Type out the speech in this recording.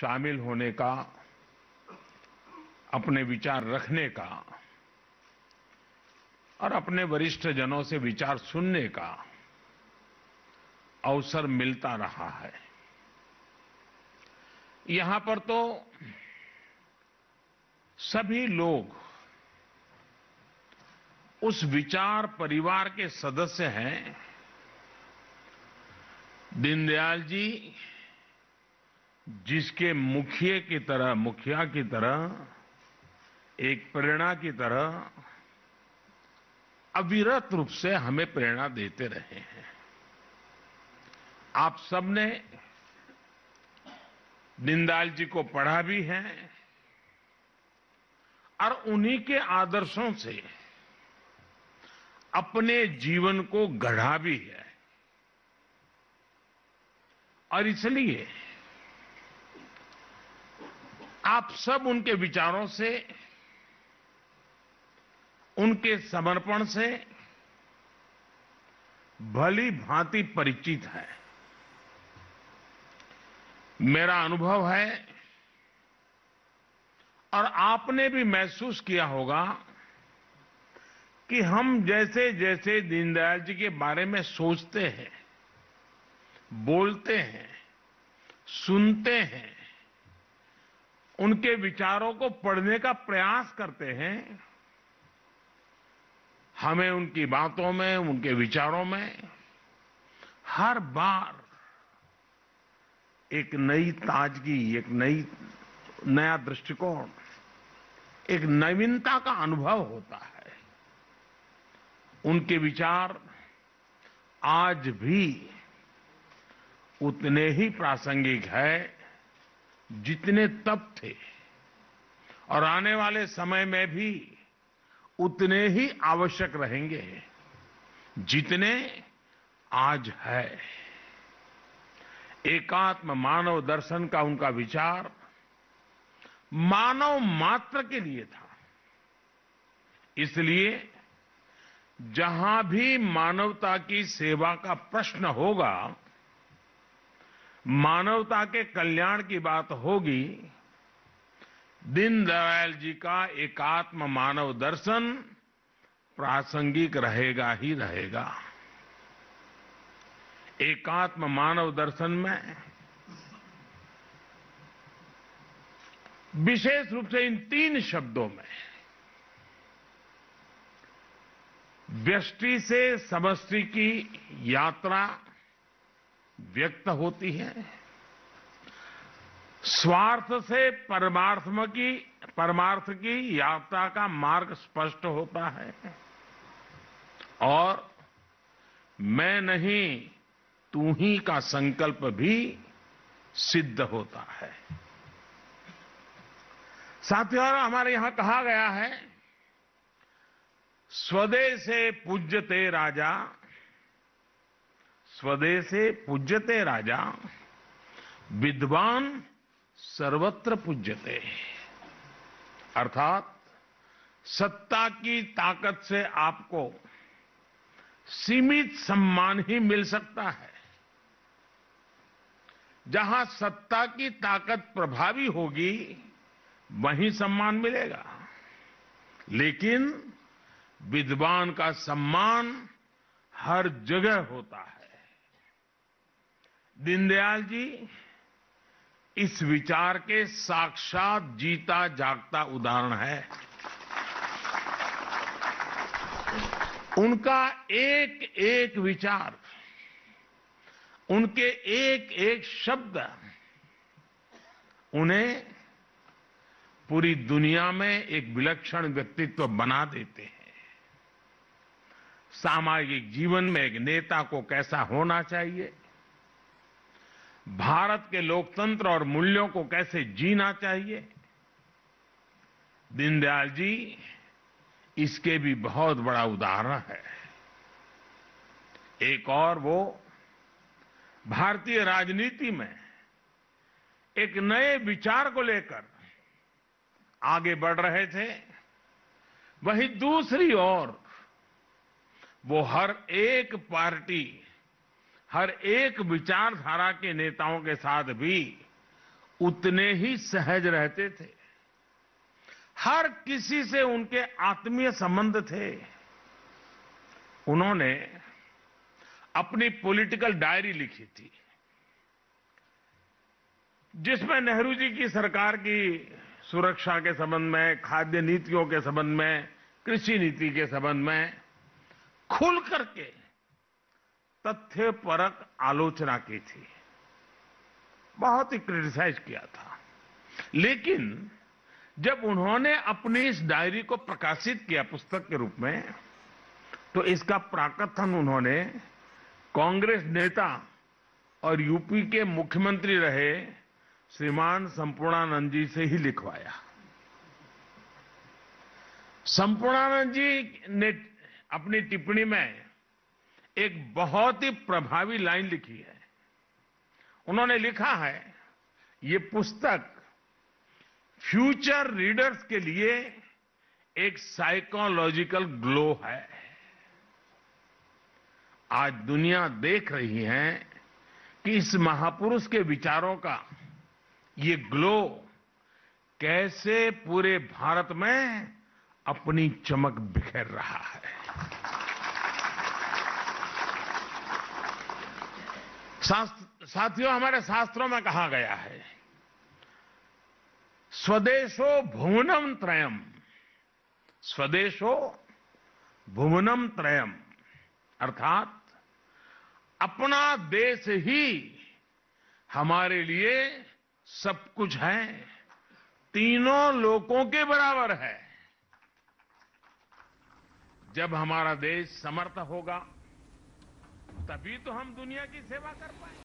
शामिल होने का, अपने विचार रखने का और अपने वरिष्ठ जनों से विचार सुनने का अवसर मिलता रहा है। यहां पर तो सभी लोग उस विचार परिवार के सदस्य हैं। दीनदयाल जी जिसके मुखिया की तरह, एक प्रेरणा की तरह अविरत रूप से हमें प्रेरणा देते रहे हैं। आप सबने दीनदयाल जी को पढ़ा भी है और उन्हीं के आदर्शों से अपने जीवन को गढ़ा भी है। और इसलिए आप सब उनके विचारों से, उनके समर्पण से भली भांति परिचित है। मेरा अनुभव है और आपने भी महसूस किया होगा कि हम जैसे जैसे दीनदयाल जी के बारे में सोचते हैं, बोलते हैं, सुनते हैं, उनके विचारों को पढ़ने का प्रयास करते हैं, हमें उनकी बातों में, उनके विचारों में हर बार एक नई ताजगी, नया दृष्टिकोण, एक नवीनता का अनुभव होता है। उनके विचार आज भी उतने ही प्रासंगिक है जितने तब थे और आने वाले समय में भी उतने ही आवश्यक रहेंगे जितने आज है। एकात्म मानव दर्शन का उनका विचार मानव मात्र के लिए था। इसलिए जहां भी मानवता की सेवा का प्रश्न होगा, मानवता के कल्याण की बात होगी, दीनदयाल जी का एकात्म मानव दर्शन प्रासंगिक रहेगा ही रहेगा। एकात्म मानव दर्शन में विशेष रूप से इन 3 शब्दों में व्यष्टि से समष्टि की यात्रा व्यक्त होती है, स्वार्थ से परमार्थ की यात्रा का मार्ग स्पष्ट होता है और मैं नहीं तू ही का संकल्प भी सिद्ध होता है। साथियों, हमारे यहां कहा गया है, स्वदेशे पूज्यते राजा, स्वदेशे पूज्यते राजा, विद्वान सर्वत्र पूज्यते। अर्थात सत्ता की ताकत से आपको सीमित सम्मान ही मिल सकता है। जहां सत्ता की ताकत प्रभावी होगी वहीं सम्मान मिलेगा, लेकिन विद्वान का सम्मान हर जगह होता है। दीनदयाल जी इस विचार के साक्षात जीता जागता उदाहरण है। उनका एक एक विचार, उनके एक एक शब्द उन्हें पूरी दुनिया में एक विलक्षण व्यक्तित्व बना देते हैं। सामाजिक जीवन में एक नेता को कैसा होना चाहिए, भारत के लोकतंत्र और मूल्यों को कैसे जीना चाहिए, दीनदयाल जी इसके भी बहुत बड़ा उदाहरण है। एक और वो भारतीय राजनीति में एक नए विचार को लेकर आगे बढ़ रहे थे, वहीं दूसरी ओर वो हर एक पार्टी, हर एक विचारधारा के नेताओं के साथ भी उतने ही सहज रहते थे। हर किसी से उनके आत्मीय संबंध थे। उन्होंने अपनी पॉलिटिकल डायरी लिखी थी, जिसमें नेहरू जी की सरकार की सुरक्षा के संबंध में, खाद्य नीतियों के संबंध में, कृषि नीति के संबंध में खुल करके तथ्यपरक आलोचना की थी। बहुत ही क्रिटिसाइज किया था। लेकिन जब उन्होंने अपनी इस डायरी को प्रकाशित किया पुस्तक के रूप में, तो इसका प्राकथन उन्होंने कांग्रेस नेता और यूपी के मुख्यमंत्री रहे श्रीमान संपूर्णानंद जी से ही लिखवाया। संपूर्णानंद जी ने अपनी टिप्पणी में एक बहुत ही प्रभावी लाइन लिखी है। उन्होंने लिखा है, ये पुस्तक फ्यूचर रीडर्स के लिए एक साइकोलॉजिकल ग्लो है। आज दुनिया देख रही है कि इस महापुरुष के विचारों का ये ग्लो कैसे पूरे भारत में अपनी चमक बिखेर रहा है। साथियों, हमारे शास्त्रों में कहा गया है, स्वदेशो भुवनम त्रयम, स्वदेशो भुवनम त्रयम, अर्थात अपना देश ही हमारे लिए सब कुछ है, तीनों लोकों के बराबर है। जब हमारा देश समर्थ होगा, तभी तो हम दुनिया की सेवा कर पाएंगे।